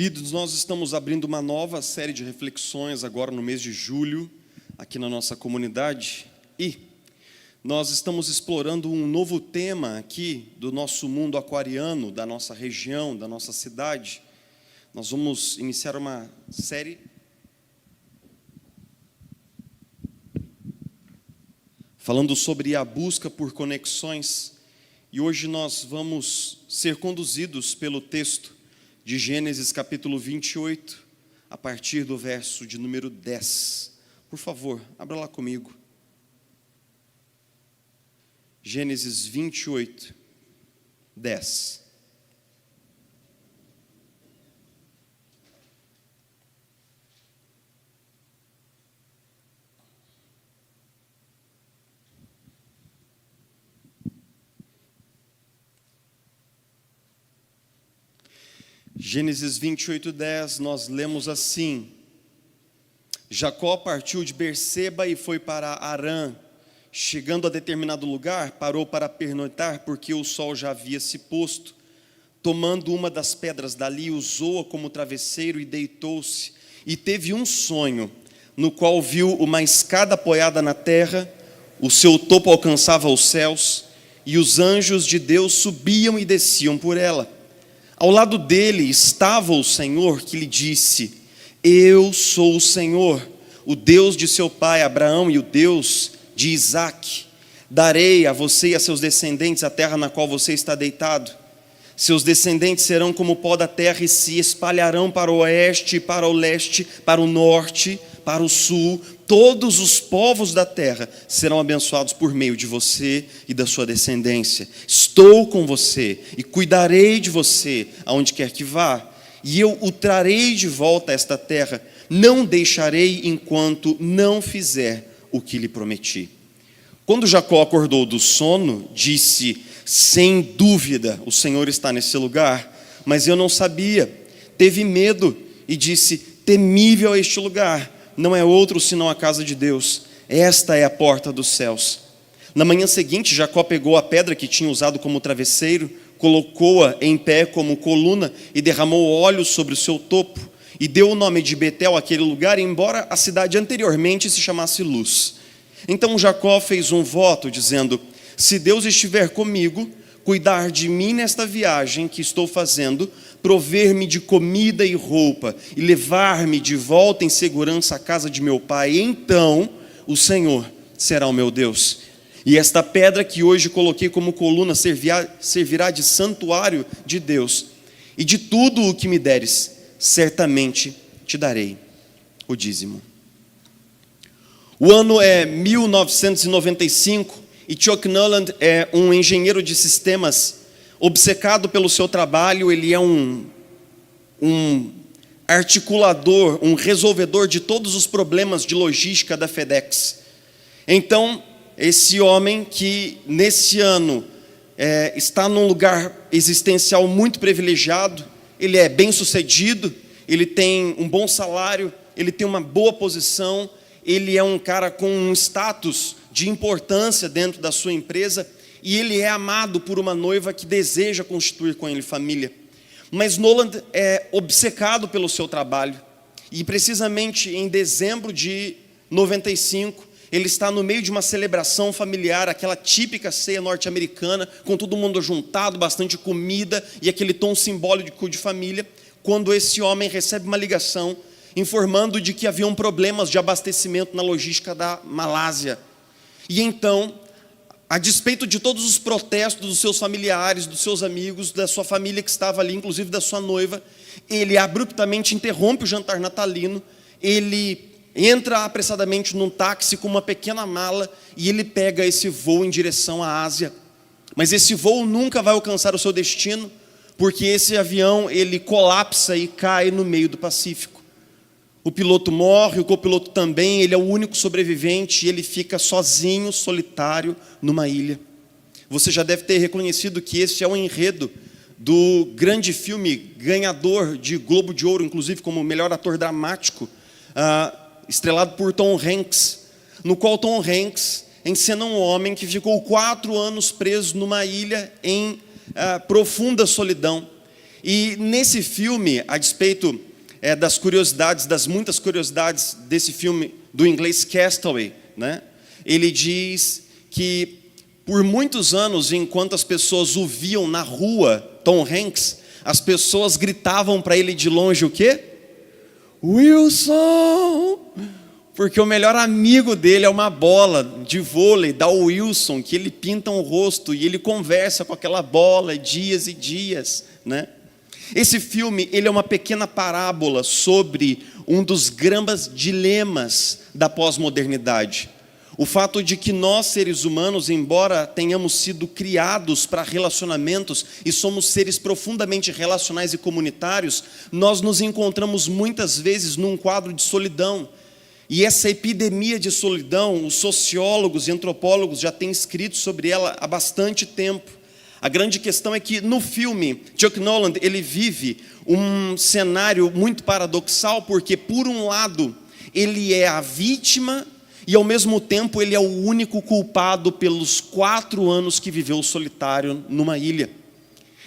Queridos, nós estamos abrindo uma nova série de reflexões agora no mês de julho, aqui na nossa comunidade, e nós estamos explorando um novo tema aqui do nosso mundo aquariano, da nossa região, da nossa cidade. Nós vamos iniciar uma série falando sobre a busca por conexões, e hoje nós vamos ser conduzidos pelo texto de Gênesis capítulo 28, a partir do verso de número 10. Por favor, abra lá comigo. Gênesis 28, 10. Gênesis 28, 10, nós lemos assim: Jacó partiu de Berseba e foi para Harã. Chegando a determinado lugar, parou para pernoitar, porque o sol já havia se posto. Tomando uma das pedras dali, usou-a como travesseiro e deitou-se. E teve um sonho, no qual viu uma escada apoiada na terra, o seu topo alcançava os céus, e os anjos de Deus subiam e desciam por ela. Ao lado dele estava o Senhor, que lhe disse: Eu sou o Senhor, o Deus de seu pai Abraão e o Deus de Isaque. Darei a você e a seus descendentes a terra na qual você está deitado. Seus descendentes serão como o pó da terra e se espalharão para o oeste, para o leste, para o norte, para o sul. Todos os povos da terra serão abençoados por meio de você e da sua descendência. Estou com você e cuidarei de você aonde quer que vá. E eu o trarei de volta a esta terra. Não deixarei enquanto não fizer o que lhe prometi. Quando Jacó acordou do sono, disse: sem dúvida o Senhor está nesse lugar, mas eu não sabia. Teve medo e disse: temível é este lugar. Não é outro senão a casa de Deus. Esta é a porta dos céus. Na manhã seguinte, Jacó pegou a pedra que tinha usado como travesseiro, colocou-a em pé como coluna e derramou óleo sobre o seu topo. E deu o nome de Betel àquele lugar, embora a cidade anteriormente se chamasse Luz. Então Jacó fez um voto, dizendo: se Deus estiver comigo, cuidar de mim nesta viagem que estou fazendo, prover-me de comida e roupa, e levar-me de volta em segurança à casa de meu pai, então o Senhor será o meu Deus. E esta pedra que hoje coloquei como coluna servirá de santuário de Deus. E de tudo o que me deres, certamente te darei o dízimo. O ano é 1995 e Chuck Noland é um engenheiro de sistemas obcecado pelo seu trabalho. Ele é um articulador, um resolvedor de todos os problemas de logística da FedEx. Então, esse homem que nesse ano está num lugar existencial muito privilegiado, ele é bem sucedido, ele tem um bom salário, ele tem uma boa posição, ele é um cara com um status de importância dentro da sua empresa, e ele é amado por uma noiva que deseja constituir com ele família. Mas Noland é obcecado pelo seu trabalho, e precisamente em dezembro de 95, ele está no meio de uma celebração familiar, aquela típica ceia norte-americana, com todo mundo juntado, bastante comida e aquele tom simbólico de família, quando esse homem recebe uma ligação informando de que haviam problemas de abastecimento na logística da Malásia. E então, a despeito de todos os protestos dos seus familiares, dos seus amigos, da sua família que estava ali, inclusive da sua noiva, ele abruptamente interrompe o jantar natalino, ele entra apressadamente num táxi com uma pequena mala e ele pega esse voo em direção à Ásia. Mas esse voo nunca vai alcançar o seu destino, porque esse avião ele colapsa e cai no meio do Pacífico. O piloto morre, o copiloto também, ele é o único sobrevivente e ele fica sozinho, solitário, numa ilha. Você já deve ter reconhecido que esse é o enredo do grande filme ganhador de Globo de Ouro, inclusive como melhor ator dramático, estrelado por Tom Hanks, no qual Tom Hanks encena um homem que ficou 4 anos preso numa ilha em profunda solidão. E nesse filme, a despeito das curiosidades, das muitas curiosidades desse filme do inglês Castaway, né? Ele diz que por muitos anos, enquanto as pessoas o viam na rua, Tom Hanks, as pessoas gritavam para ele de longe o quê? Wilson! Porque o melhor amigo dele é uma bola de vôlei da Wilson, que ele pinta um rosto e ele conversa com aquela bola dias e dias, né? Esse filme, ele é uma pequena parábola sobre um dos grandes dilemas da pós-modernidade. O fato de que nós, seres humanos, embora tenhamos sido criados para relacionamentos e somos seres profundamente relacionais e comunitários, nós nos encontramos muitas vezes num quadro de solidão. E essa epidemia de solidão, os sociólogos e antropólogos já têm escrito sobre ela há bastante tempo. A grande questão é que no filme, Chuck Noland, ele vive um cenário muito paradoxal, porque por um lado, ele é a vítima e ao mesmo tempo ele é o único culpado pelos 4 anos que viveu solitário numa ilha.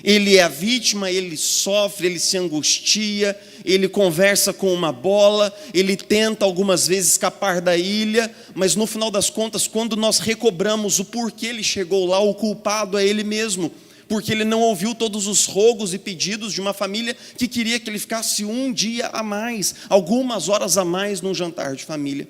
Ele é a vítima, ele sofre, ele se angustia, ele conversa com uma bola, ele tenta algumas vezes escapar da ilha, mas no final das contas, quando nós recobramos o porquê ele chegou lá, o culpado é ele mesmo, porque ele não ouviu todos os rogos e pedidos de uma família que queria que ele ficasse um dia a mais, algumas horas a mais num jantar de família.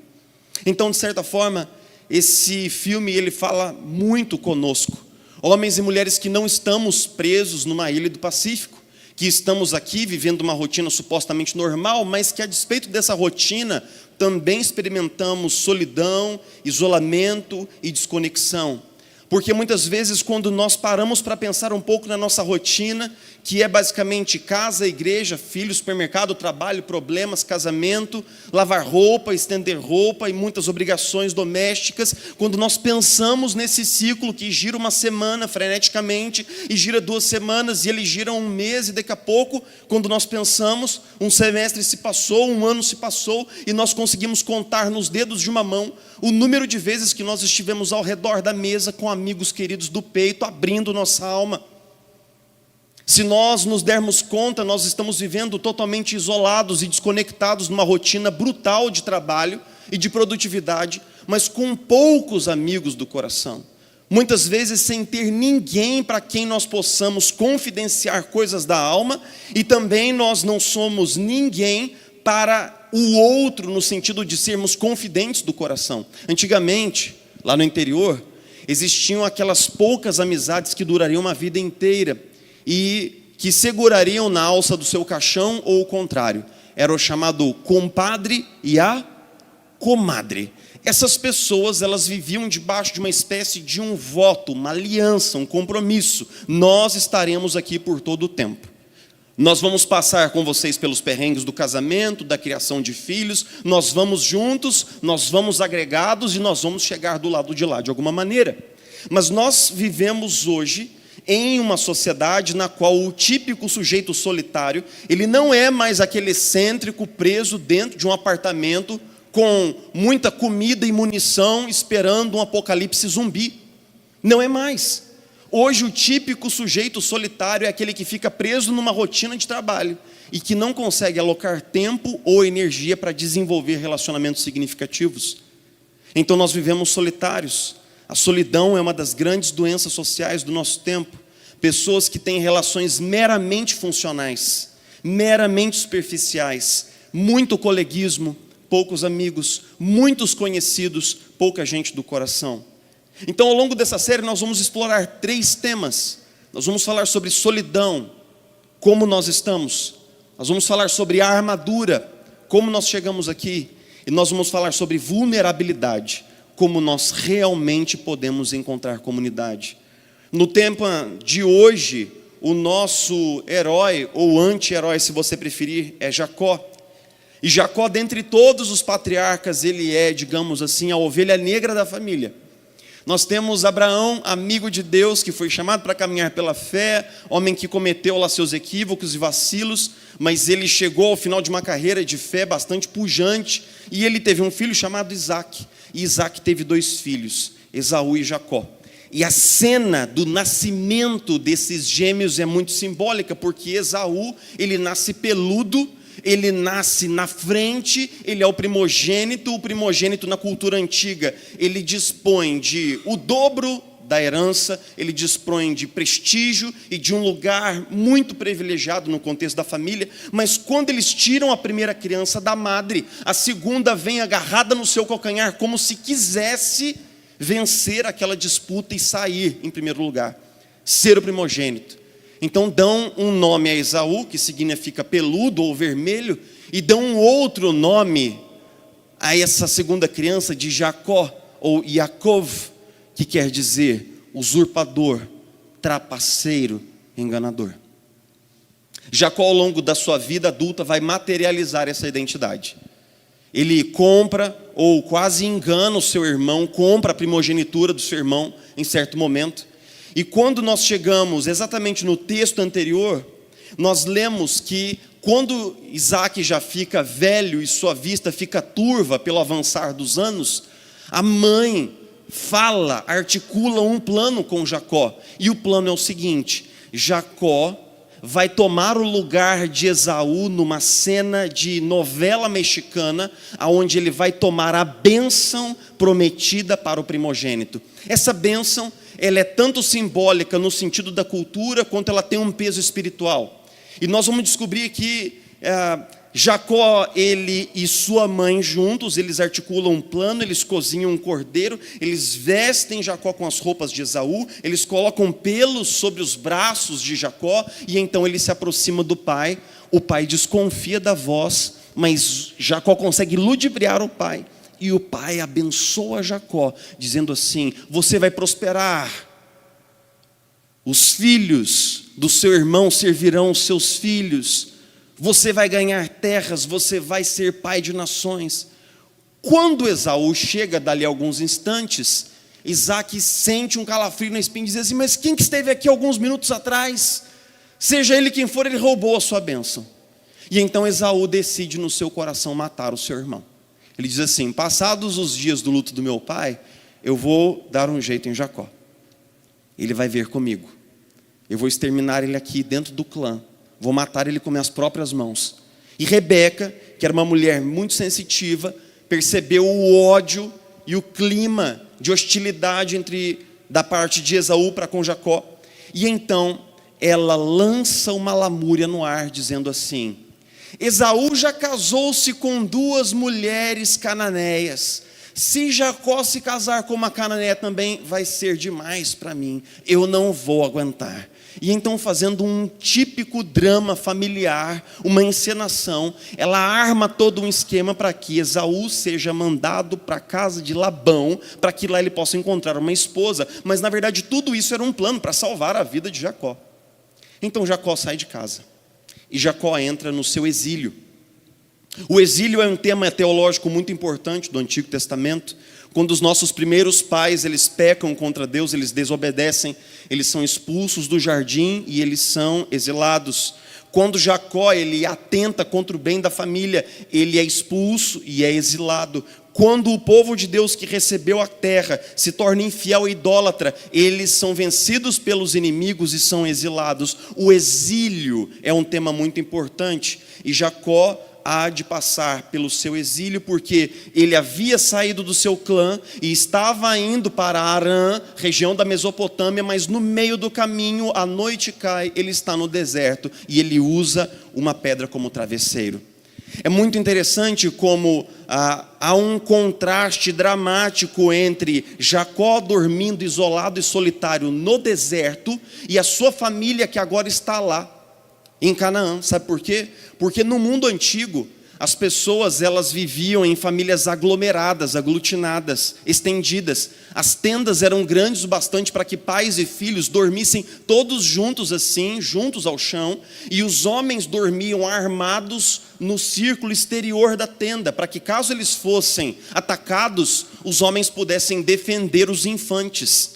Então, de certa forma, esse filme ele fala muito conosco. Homens e mulheres que não estamos presos numa ilha do Pacífico, que estamos aqui vivendo uma rotina supostamente normal, mas que a despeito dessa rotina, também experimentamos solidão, isolamento e desconexão. Porque muitas vezes quando nós paramos para pensar um pouco na nossa rotina, que é basicamente casa, igreja, filho, supermercado, trabalho, problemas, casamento, lavar roupa, estender roupa e muitas obrigações domésticas, quando nós pensamos nesse ciclo que gira uma semana freneticamente e gira 2 semanas e ele gira um mês e daqui a pouco, quando nós pensamos, um semestre se passou, um ano se passou e nós conseguimos contar nos dedos de uma mão o número de vezes que nós estivemos ao redor da mesa com amigos queridos do peito, abrindo nossa alma. Se nós nos dermos conta, nós estamos vivendo totalmente isolados e desconectados numa rotina brutal de trabalho e de produtividade, mas com poucos amigos do coração. Muitas vezes sem ter ninguém para quem nós possamos confidenciar coisas da alma, e também nós não somos ninguém para o outro no sentido de sermos confidentes do coração. Antigamente, lá no interior, existiam aquelas poucas amizades que durariam uma vida inteira e que segurariam na alça do seu caixão ou o contrário. Era o chamado compadre e a comadre. Essas pessoas, elas viviam debaixo de uma espécie de um voto, uma aliança, um compromisso. Nós estaremos aqui por todo o tempo. Nós vamos passar com vocês pelos perrengues do casamento, da criação de filhos, nós vamos juntos, nós vamos agregados e nós vamos chegar do lado de lá de alguma maneira. Mas nós vivemos hoje em uma sociedade na qual o típico sujeito solitário, ele não é mais aquele excêntrico preso dentro de um apartamento com muita comida e munição esperando um apocalipse zumbi. Não é mais. Hoje o típico sujeito solitário é aquele que fica preso numa rotina de trabalho e que não consegue alocar tempo ou energia para desenvolver relacionamentos significativos. Então nós vivemos solitários. A solidão é uma das grandes doenças sociais do nosso tempo. Pessoas que têm relações meramente funcionais, meramente superficiais, muito coleguismo, poucos amigos, muitos conhecidos, pouca gente do coração. Então, ao longo dessa série, nós vamos explorar 3 temas. Nós vamos falar sobre solidão, como nós estamos. Nós vamos falar sobre a armadura, como nós chegamos aqui. E nós vamos falar sobre vulnerabilidade, como nós realmente podemos encontrar comunidade. No tempo de hoje, o nosso herói, ou anti-herói, se você preferir, é Jacó. E Jacó, dentre todos os patriarcas, ele é, digamos assim, a ovelha negra da família. Nós temos Abraão, amigo de Deus, que foi chamado para caminhar pela fé, homem que cometeu lá seus equívocos e vacilos, mas ele chegou ao final de uma carreira de fé bastante pujante, e ele teve um filho chamado Isaac, e Isaac teve 2 filhos, Esaú e Jacó. E a cena do nascimento desses gêmeos é muito simbólica, porque Esaú, ele nasce peludo, ele nasce na frente, ele é o primogênito na cultura antiga, ele dispõe de o dobro da herança, ele dispõe de prestígio e de um lugar muito privilegiado no contexto da família, mas quando eles tiram a primeira criança da madre, a segunda vem agarrada no seu calcanhar, como se quisesse vencer aquela disputa e sair em primeiro lugar, ser o primogênito. Então dão um nome a Esaú, que significa peludo ou vermelho, e dão um outro nome a essa segunda criança de Jacó, ou Yaakov, que quer dizer usurpador, trapaceiro, enganador. Jacó, ao longo da sua vida adulta, vai materializar essa identidade. Ele compra, ou quase engana o seu irmão, compra a primogenitura do seu irmão em certo momento. E quando nós chegamos exatamente no texto anterior, nós lemos que quando Isaac já fica velho e sua vista fica turva pelo avançar dos anos, a mãe articula um plano com Jacó. E o plano é o seguinte: Jacó vai tomar o lugar de Esaú numa cena de novela mexicana, onde ele vai tomar a bênção prometida para o primogênito. Essa bênção, ela é tanto simbólica no sentido da cultura, quanto ela tem um peso espiritual. E nós vamos descobrir que Jacó, ele e sua mãe juntos, eles articulam um plano, eles cozinham um cordeiro, eles vestem Jacó com as roupas de Esaú, eles colocam pelos sobre os braços de Jacó, e então ele se aproxima do pai. O pai desconfia da voz, mas Jacó consegue ludibriar o pai, e o pai abençoa Jacó, dizendo assim: você vai prosperar, os filhos do seu irmão servirão os seus filhos, você vai ganhar terras, você vai ser pai de nações. Quando Esaú chega dali a alguns instantes, Isaac sente um calafrio na espinha e diz assim: mas quem que esteve aqui alguns minutos atrás? Seja ele quem for, ele roubou a sua bênção. E então Esaú decide no seu coração matar o seu irmão. Ele diz assim: passados os dias do luto do meu pai, eu vou dar um jeito em Jacó. Ele vai vir comigo. Eu vou exterminar ele aqui dentro do clã. Vou matar ele com minhas próprias mãos. E Rebeca, que era uma mulher muito sensitiva, percebeu o ódio e o clima de hostilidade da parte de Esaú para com Jacó. E então ela lança uma lamúria no ar, dizendo assim: Esaú já casou-se com 2 mulheres cananeias. Se Jacó se casar com uma cananeia também, vai ser demais para mim. Eu não vou aguentar. E então, fazendo um típico drama familiar, uma encenação, ela arma todo um esquema para que Esaú seja mandado para a casa de Labão, para que lá ele possa encontrar uma esposa. Mas na verdade tudo isso era um plano para salvar a vida de Jacó. Então Jacó sai de casa, e Jacó entra no seu exílio. O exílio é um tema teológico muito importante do Antigo Testamento. Quando os nossos primeiros pais, eles pecam contra Deus, eles desobedecem, eles são expulsos do jardim e eles são exilados. Quando Jacó, ele atenta contra o bem da família, ele é expulso e é exilado. Quando o povo de Deus que recebeu a terra se torna infiel e idólatra, eles são vencidos pelos inimigos e são exilados. O exílio é um tema muito importante, e Jacó há de passar pelo seu exílio, porque ele havia saído do seu clã e estava indo para Harã, região da Mesopotâmia, mas no meio do caminho, a noite cai, ele está no deserto e ele usa uma pedra como travesseiro. É muito interessante como há um contraste dramático entre Jacó dormindo isolado e solitário no deserto e a sua família que agora está lá em Canaã. Sabe por quê? Porque no mundo antigo, as pessoas, elas viviam em famílias aglomeradas, aglutinadas, estendidas. As tendas eram grandes o bastante para que pais e filhos dormissem todos juntos assim, juntos ao chão, e os homens dormiam armados no círculo exterior da tenda, para que caso eles fossem atacados, os homens pudessem defender os infantes.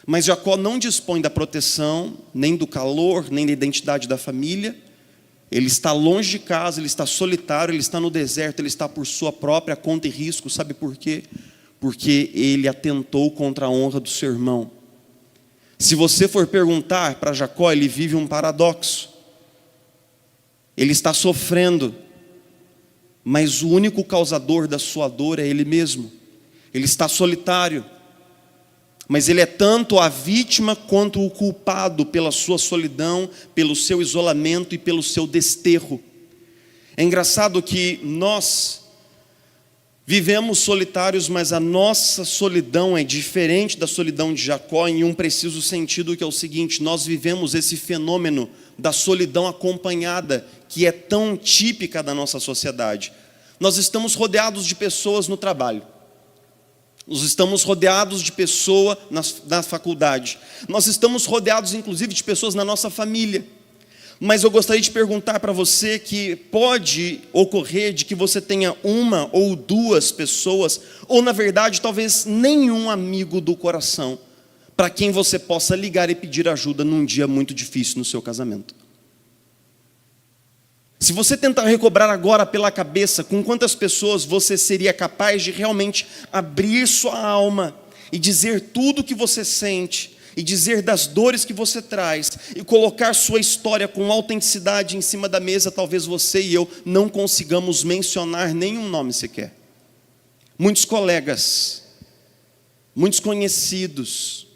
Mas Jacó não dispõe da proteção, nem do calor, nem da identidade da família. Ele está longe de casa, ele está solitário, ele está no deserto, ele está por sua própria conta e risco. Sabe por quê? porque ele atentou contra a honra do seu irmão. Se você for perguntar para Jacó, ele vive um paradoxo. Ele está sofrendo, mas o único causador da sua dor é ele mesmo. Ele está solitário, mas ele é tanto a vítima quanto o culpado pela sua solidão, pelo seu isolamento e pelo seu desterro. É engraçado que nós vivemos solitários, mas a nossa solidão é diferente da solidão de Jacó em um preciso sentido, que é o seguinte: nós vivemos esse fenômeno da solidão acompanhada, que é tão típica da nossa sociedade. Nós estamos rodeados de pessoas no trabalho. Nós estamos rodeados de pessoas na faculdade. Nós estamos rodeados, inclusive, de pessoas na nossa família. Mas eu gostaria de perguntar para você que pode ocorrer de que você tenha uma ou duas pessoas, ou na verdade talvez nenhum amigo do coração, para quem você possa ligar e pedir ajuda num dia muito difícil no seu casamento. Se você tentar recobrar agora pela cabeça com quantas pessoas você seria capaz de realmente abrir sua alma e dizer tudo o que você sente, e dizer das dores que você traz, e colocar sua história com autenticidade em cima da mesa, talvez você e eu não consigamos mencionar nenhum nome sequer. Muitos colegas, muitos conhecidos,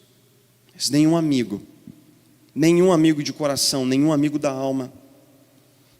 mas nenhum amigo de coração, nenhum amigo da alma.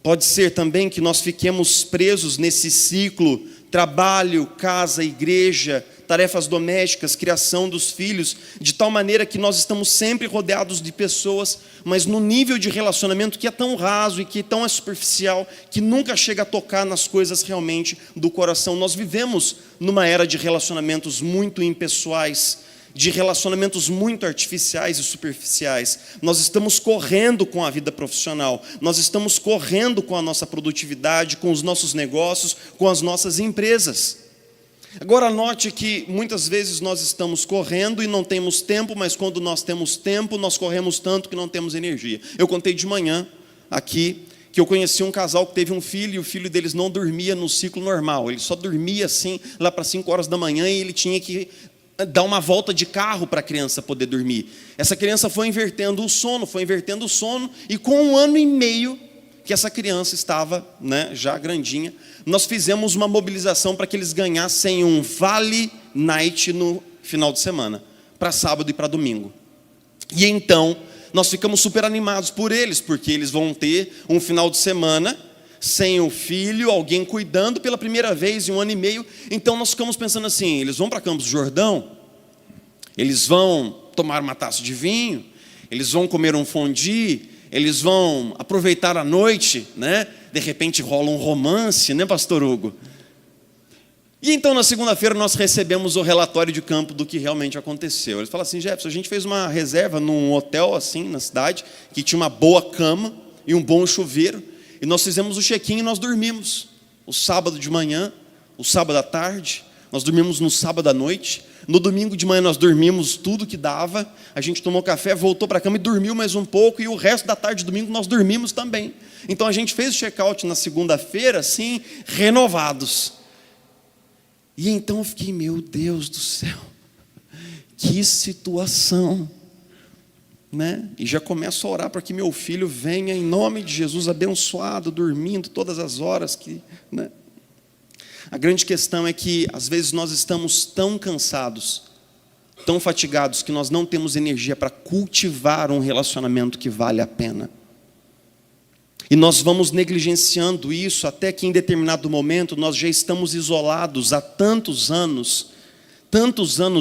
Pode ser também que nós fiquemos presos nesse ciclo: trabalho, casa, igreja, tarefas domésticas, criação dos filhos, de tal maneira que nós estamos sempre rodeados de pessoas, mas no nível de relacionamento que é tão raso e que é tão superficial, que nunca chega a tocar nas coisas realmente do coração. Nós vivemos numa era de relacionamentos muito impessoais, de relacionamentos muito artificiais e superficiais. Nós estamos correndo com a vida profissional, nós estamos correndo com a nossa produtividade, com os nossos negócios, com as nossas empresas. Agora note que muitas vezes nós estamos correndo e não temos tempo, mas quando nós temos tempo, nós corremos tanto que não temos energia. Eu contei de manhã aqui que eu conheci um casal que teve um filho, e o filho deles não dormia no ciclo normal. Ele só dormia assim, lá para 5 horas da manhã, e ele tinha que dar uma volta de carro para a criança poder dormir. Essa criança foi invertendo o sono, e com 1 ano e meio que essa criança estava, já grandinha, nós fizemos uma mobilização para que eles ganhassem um Vale Night no final de semana, para sábado e para domingo. E então, nós ficamos super animados por eles, porque eles vão ter um final de semana sem o filho, alguém cuidando pela primeira vez em 1 ano e meio. Então nós ficamos pensando assim: eles vão para Campos do Jordão, eles vão tomar uma taça de vinho, eles vão comer um fondue, eles vão aproveitar a noite, de repente rola um romance, pastor Hugo? E então na segunda-feira nós recebemos o relatório de campo do que realmente aconteceu. Eles falam assim: Jefferson, a gente fez uma reserva num hotel assim na cidade, que tinha uma boa cama e um bom chuveiro, e nós fizemos o check-in e nós dormimos o sábado de manhã, o sábado à tarde, nós dormimos no sábado à noite, no domingo de manhã nós dormimos tudo que dava, a gente tomou café, voltou para a cama e dormiu mais um pouco, e o resto da tarde de domingo nós dormimos também. Então a gente fez o check-out na segunda-feira, assim, renovados. E então eu fiquei: meu Deus do céu, que situação! E já começo a orar para que meu filho venha em nome de Jesus, abençoado, dormindo todas as horas que, A grande questão é que às vezes nós estamos tão cansados, tão fatigados, que nós não temos energia para cultivar um relacionamento que vale a pena. E nós vamos negligenciando isso até que em determinado momento nós já estamos isolados há tantos anos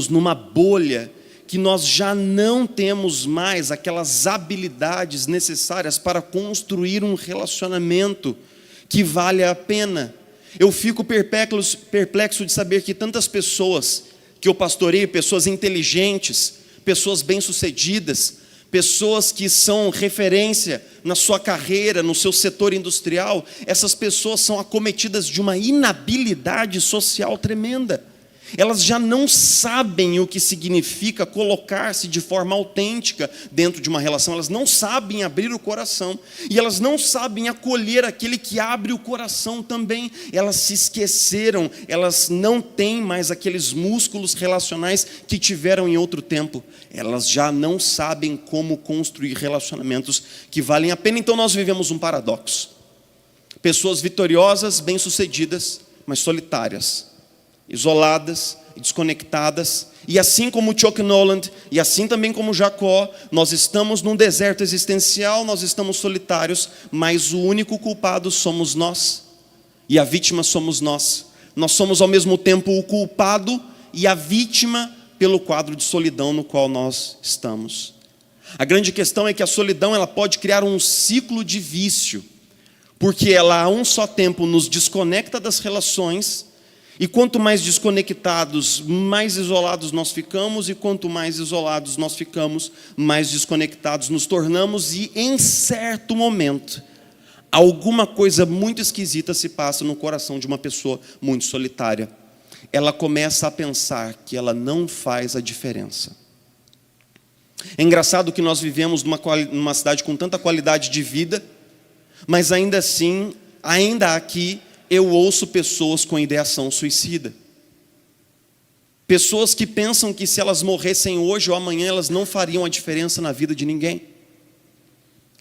numa bolha, que nós já não temos mais aquelas habilidades necessárias para construir um relacionamento que vale a pena. Eu fico perplexo de saber que tantas pessoas que eu pastoreio, pessoas inteligentes, pessoas bem-sucedidas, pessoas que são referência na sua carreira, no seu setor industrial, essas pessoas são acometidas de uma inabilidade social tremenda. Elas já não sabem o que significa colocar-se de forma autêntica dentro de uma relação. Elas não sabem abrir o coração. E elas não sabem acolher aquele que abre o coração também. Elas se esqueceram. Elas não têm mais aqueles músculos relacionais que tiveram em outro tempo. Elas já não sabem como construir relacionamentos que valem a pena. Então nós vivemos um paradoxo. Pessoas vitoriosas, bem-sucedidas, mas solitárias, isoladas e desconectadas. E assim como Chuck Noland, e assim também como Jacó, nós estamos num deserto existencial, nós estamos solitários, mas o único culpado somos nós, e a vítima somos nós. Nós somos ao mesmo tempo o culpado e a vítima pelo quadro de solidão no qual nós estamos. A grande questão é que a solidão ela pode criar um ciclo de vício, porque ela a um só tempo nos desconecta das relações. E quanto mais desconectados, mais isolados nós ficamos, e quanto mais isolados nós ficamos, mais desconectados nos tornamos, e em certo momento, alguma coisa muito esquisita se passa no coração de uma pessoa muito solitária. Ela começa a pensar que ela não faz a diferença. É engraçado que nós vivemos numa cidade com tanta qualidade de vida, mas ainda assim, ainda aqui, eu ouço pessoas com ideação suicida. Pessoas que pensam que se elas morressem hoje ou amanhã, elas não fariam a diferença na vida de ninguém.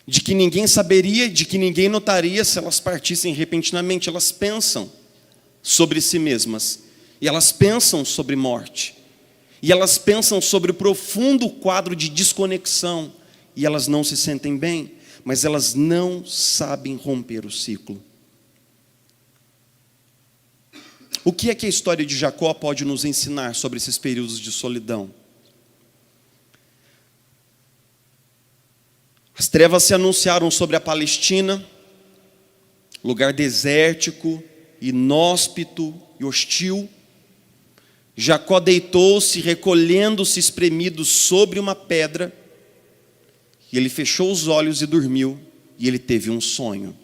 De que ninguém saberia, de que ninguém notaria se elas partissem repentinamente. Elas pensam sobre si mesmas. E elas pensam sobre morte. E elas pensam sobre o profundo quadro de desconexão. E elas não se sentem bem, mas elas não sabem romper o ciclo. O que é que a história de Jacó pode nos ensinar sobre esses períodos de solidão? As trevas se anunciaram sobre a Palestina, lugar desértico, inóspito e hostil. Jacó deitou-se, recolhendo-se espremido sobre uma pedra, e ele fechou os olhos e dormiu, e ele teve um sonho.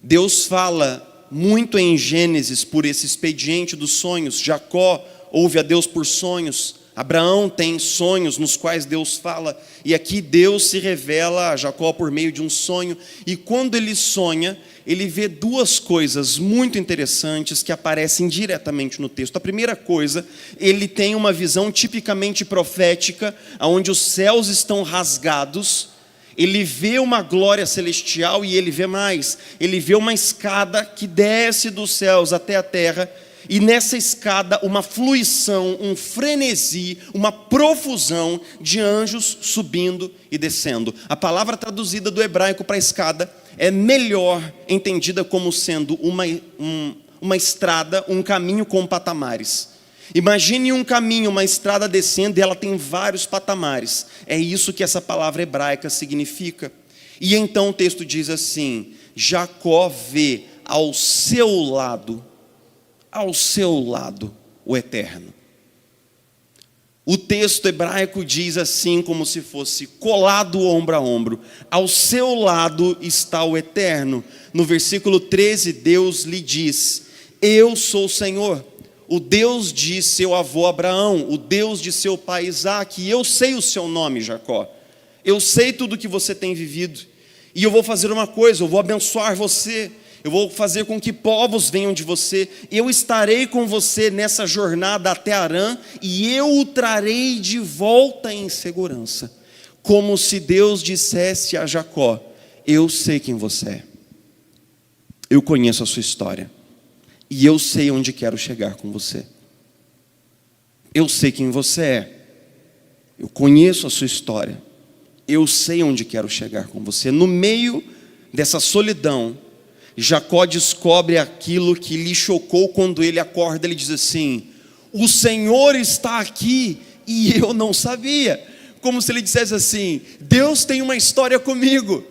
Deus fala muito em Gênesis por esse expediente dos sonhos. Jacó ouve a Deus por sonhos. Abraão tem sonhos nos quais Deus fala. E aqui Deus se revela a Jacó por meio de um sonho. E quando ele sonha, ele vê duas coisas muito interessantes que aparecem diretamente no texto. A primeira coisa, ele tem uma visão tipicamente profética, onde os céus estão rasgados. Ele vê uma glória celestial e ele vê mais. Ele vê uma escada que desce dos céus até a terra. E nessa escada uma fluição, um frenesi, uma profusão de anjos subindo e descendo. A palavra traduzida do hebraico para escada é melhor entendida como sendo uma estrada, um caminho com patamares. Imagine um caminho, uma estrada descendo, e ela tem vários patamares. É isso que essa palavra hebraica significa. E então o texto diz assim: Jacó vê ao seu lado o Eterno. O texto hebraico diz assim, como se fosse colado ombro a ombro: ao seu lado está o Eterno. No versículo 13, Deus lhe diz: eu sou o Senhor, o Deus de seu avô Abraão, o Deus de seu pai Isaque. E eu sei o seu nome, Jacó. Eu sei tudo que você tem vivido. E eu vou fazer uma coisa: eu vou abençoar você. Eu vou fazer com que povos venham de você. Eu estarei com você nessa jornada até Harã, e eu o trarei de volta em segurança. Como se Deus dissesse a Jacó: eu sei quem você é. Eu conheço a sua história. E eu sei onde quero chegar com você. Eu sei quem você é. Eu conheço a sua história. Eu sei onde quero chegar com você. No meio dessa solidão, Jacó descobre aquilo que lhe chocou quando ele acorda. Ele diz assim: o Senhor está aqui e eu não sabia. Como se ele dissesse assim: Deus tem uma história comigo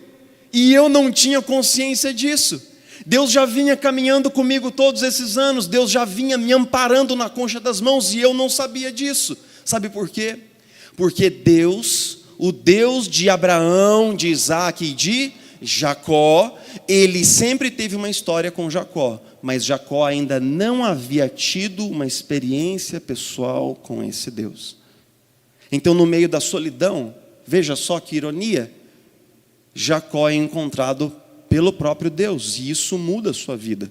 e eu não tinha consciência disso. Deus já vinha caminhando comigo todos esses anos. Deus já vinha me amparando na concha das mãos e eu não sabia disso. Sabe por quê? Porque Deus, o Deus de Abraão, de Isaque e de Jacó, ele sempre teve uma história com Jacó, mas Jacó ainda não havia tido uma experiência pessoal com esse Deus. Então, no meio da solidão, veja só que ironia, Jacó é encontrado pelo próprio Deus, e isso muda a sua vida.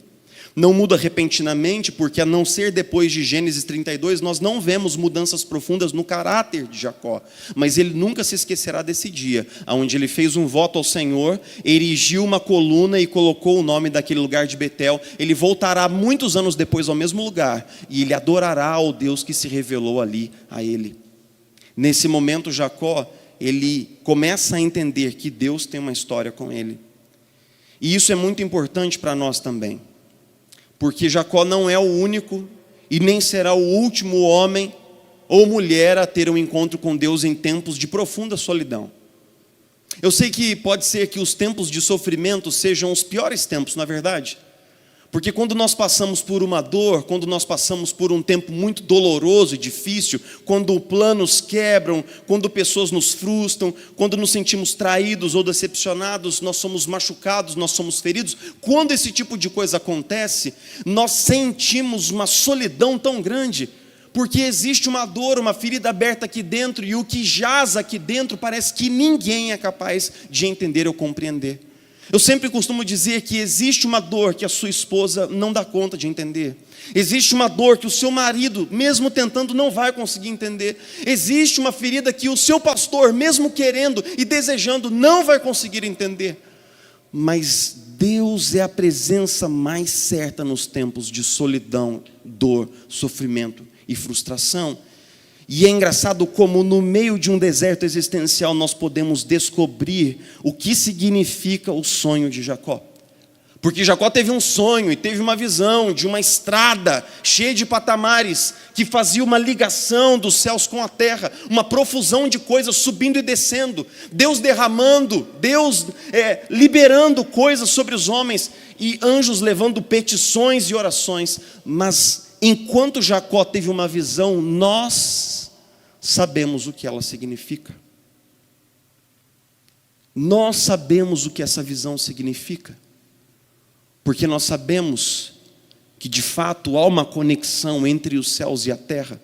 Não muda repentinamente, porque a não ser depois de Gênesis 32, nós não vemos mudanças profundas no caráter de Jacó. Mas ele nunca se esquecerá desse dia, onde ele fez um voto ao Senhor, erigiu uma coluna e colocou o nome daquele lugar de Betel. Ele voltará muitos anos depois ao mesmo lugar, e ele adorará ao Deus que se revelou ali a ele. Nesse momento, Jacó, ele começa a entender que Deus tem uma história com ele. E isso é muito importante para nós também. Porque Jacó não é o único e nem será o último homem ou mulher a ter um encontro com Deus em tempos de profunda solidão. Eu sei que pode ser que os tempos de sofrimento sejam os piores tempos, não é verdade? Porque quando nós passamos por uma dor, quando nós passamos por um tempo muito doloroso e difícil, quando planos quebram, quando pessoas nos frustram, quando nos sentimos traídos ou decepcionados, nós somos machucados, nós somos feridos, quando esse tipo de coisa acontece, nós sentimos uma solidão tão grande, porque existe uma dor, uma ferida aberta aqui dentro, e o que jaz aqui dentro parece que ninguém é capaz de entender ou compreender. Eu sempre costumo dizer que existe uma dor que a sua esposa não dá conta de entender. Existe uma dor que o seu marido, mesmo tentando, não vai conseguir entender. Existe uma ferida que o seu pastor, mesmo querendo e desejando, não vai conseguir entender. Mas Deus é a presença mais certa nos tempos de solidão, dor, sofrimento e frustração. E é engraçado como no meio de um deserto existencial nós podemos descobrir o que significa o sonho de Jacó. Porque Jacó teve um sonho e teve uma visão de uma estrada cheia de patamares que fazia uma ligação dos céus com a terra, uma profusão de coisas subindo e descendo, Deus derramando, Deus liberando coisas sobre os homens e anjos levando petições e orações. Mas enquanto Jacó teve uma visão, nós sabemos o que ela significa. Nós sabemos o que essa visão significa. Porque nós sabemos que de fato há uma conexão entre os céus e a terra.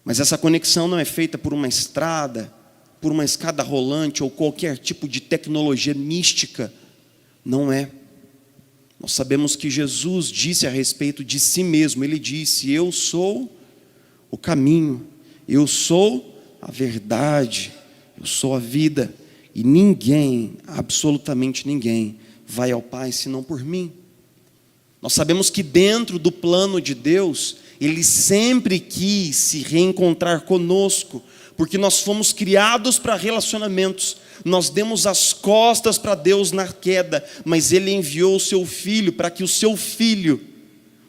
Mas essa conexão não é feita por uma estrada, por uma escada rolante ou qualquer tipo de tecnologia mística. Não é. Nós sabemos que Jesus disse a respeito de si mesmo. Ele disse: eu sou o caminho, eu sou a verdade, eu sou a vida. E ninguém, absolutamente ninguém, vai ao Pai senão por mim. Nós sabemos que dentro do plano de Deus, Ele sempre quis se reencontrar conosco, porque nós fomos criados para relacionamentos. Nós demos as costas para Deus na queda, mas Ele enviou o seu Filho para que o seu Filho,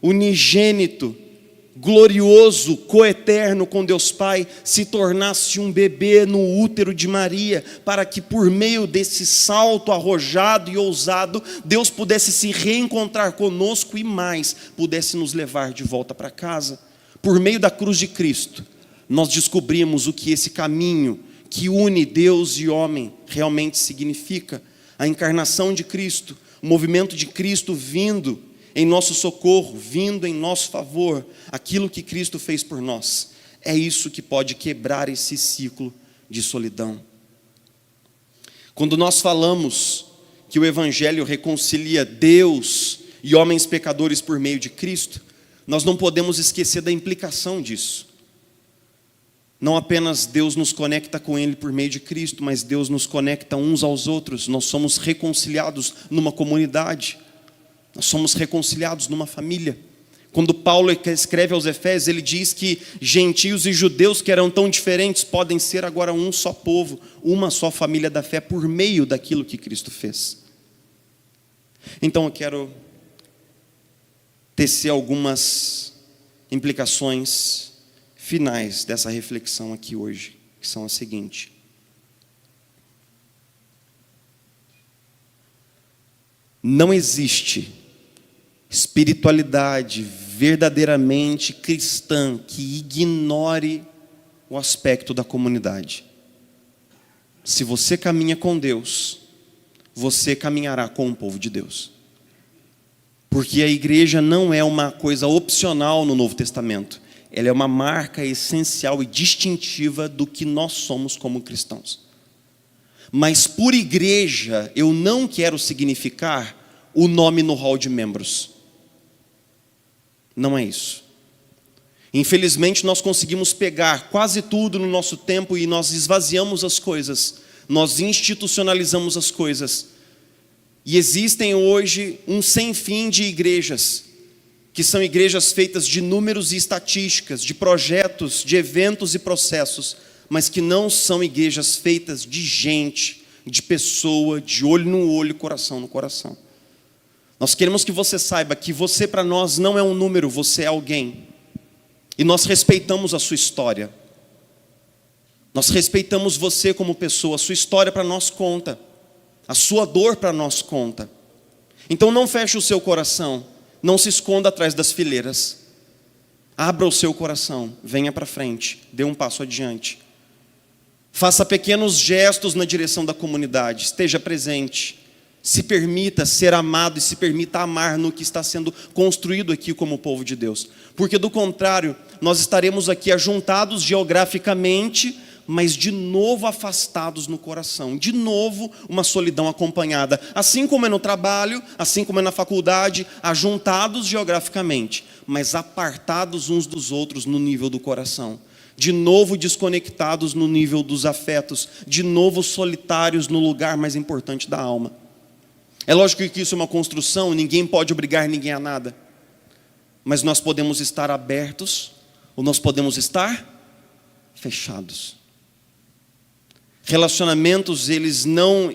unigênito, glorioso, coeterno com Deus Pai, se tornasse um bebê no útero de Maria, para que por meio desse salto arrojado e ousado, Deus pudesse se reencontrar conosco e mais, pudesse nos levar de volta para casa. Por meio da cruz de Cristo, nós descobrimos o que esse caminho que une Deus e homem realmente significa. A encarnação de Cristo, o movimento de Cristo vindo em nosso socorro, vindo em nosso favor, aquilo que Cristo fez por nós. É isso que pode quebrar esse ciclo de solidão. Quando nós falamos que o Evangelho reconcilia Deus e homens pecadores por meio de Cristo, nós não podemos esquecer da implicação disso. Não apenas Deus nos conecta com Ele por meio de Cristo, mas Deus nos conecta uns aos outros. Nós somos reconciliados numa comunidade. Nós somos reconciliados numa família. Quando Paulo escreve aos Efésios, ele diz que gentios e judeus que eram tão diferentes podem ser agora um só povo, uma só família da fé por meio daquilo que Cristo fez. Então eu quero tecer algumas implicações finais dessa reflexão aqui hoje, que são as seguintes. Não existe espiritualidade verdadeiramente cristã que ignore o aspecto da comunidade. Se você caminha com Deus, você caminhará com o povo de Deus. Porque a igreja não é uma coisa opcional no Novo Testamento. Ela é uma marca essencial e distintiva do que nós somos como cristãos. Mas por igreja, eu não quero significar o nome no hall de membros. Não é isso. Infelizmente, nós conseguimos pegar quase tudo no nosso tempo e nós esvaziamos as coisas. Nós institucionalizamos as coisas. E existem hoje um sem fim de igrejas, que são igrejas feitas de números e estatísticas, de projetos, de eventos e processos, mas que não são igrejas feitas de gente, de pessoa, de olho no olho, coração no coração. Nós queremos que você saiba que você para nós não é um número, você é alguém. E nós respeitamos a sua história. Nós respeitamos você como pessoa, a sua história para nós conta. A sua dor para nós conta. Então não feche o seu coração, não se esconda atrás das fileiras. Abra o seu coração, venha para frente, dê um passo adiante. Faça pequenos gestos na direção da comunidade, esteja presente. Se permita ser amado e se permita amar no que está sendo construído aqui como povo de Deus. Porque do contrário, nós estaremos aqui ajuntados geograficamente, mas de novo afastados no coração. De novo uma solidão acompanhada. Assim como é no trabalho, assim como é na faculdade, ajuntados geograficamente, mas apartados uns dos outros no nível do coração. De novo desconectados no nível dos afetos. De novo solitários no lugar mais importante da alma. É lógico que isso é uma construção, ninguém pode obrigar ninguém a nada. Mas nós podemos estar abertos, ou nós podemos estar fechados. Relacionamentos, eles não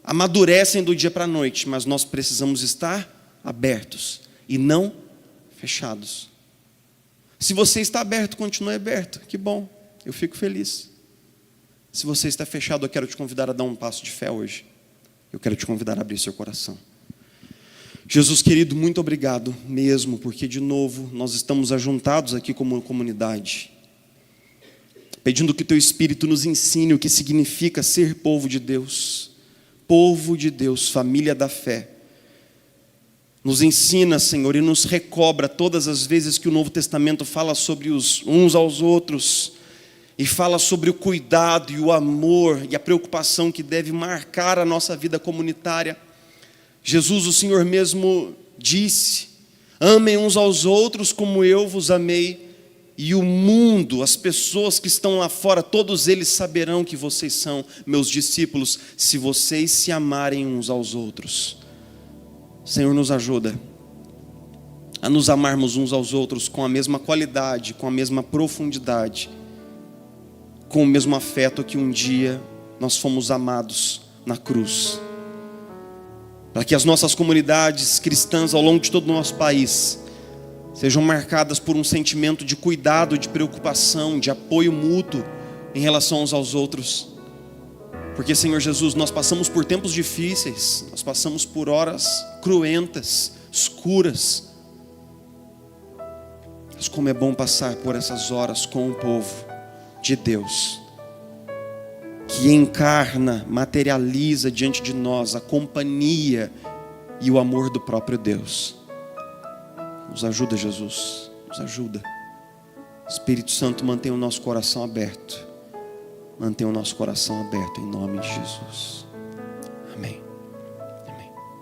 amadurecem do dia para a noite, mas nós precisamos estar abertos e não fechados. Se você está aberto, continue aberto, que bom, eu fico feliz. Se você está fechado, eu quero te convidar a dar um passo de fé hoje. Eu quero te convidar a abrir seu coração. Jesus querido, muito obrigado mesmo, porque de novo nós estamos ajuntados aqui como comunidade, pedindo que o Teu Espírito nos ensine o que significa ser povo de Deus, família da fé. Nos ensina, Senhor, e nos recobra todas as vezes que o Novo Testamento fala sobre os uns aos outros, e fala sobre o cuidado e o amor e a preocupação que deve marcar a nossa vida comunitária. Jesus, o Senhor mesmo disse: amem uns aos outros como eu vos amei. E o mundo, as pessoas que estão lá fora, todos eles saberão que vocês são meus discípulos, se vocês se amarem uns aos outros. Senhor, nos ajuda a nos amarmos uns aos outros com a mesma qualidade, com a mesma profundidade, com o mesmo afeto que um dia nós fomos amados na cruz. Para que as nossas comunidades cristãs ao longo de todo o nosso país sejam marcadas por um sentimento de cuidado, de preocupação, de apoio mútuo em relação uns aos outros. Porque, Senhor Jesus, nós passamos por tempos difíceis, nós passamos por horas cruentas, escuras. Mas como é bom passar por essas horas com o povo de Deus, que encarna, materializa diante de nós a companhia e o amor do próprio Deus. Nos ajuda, Jesus, nos ajuda. Espírito Santo, mantenha o nosso coração aberto. Mantenha o nosso coração aberto em nome de Jesus. Amém.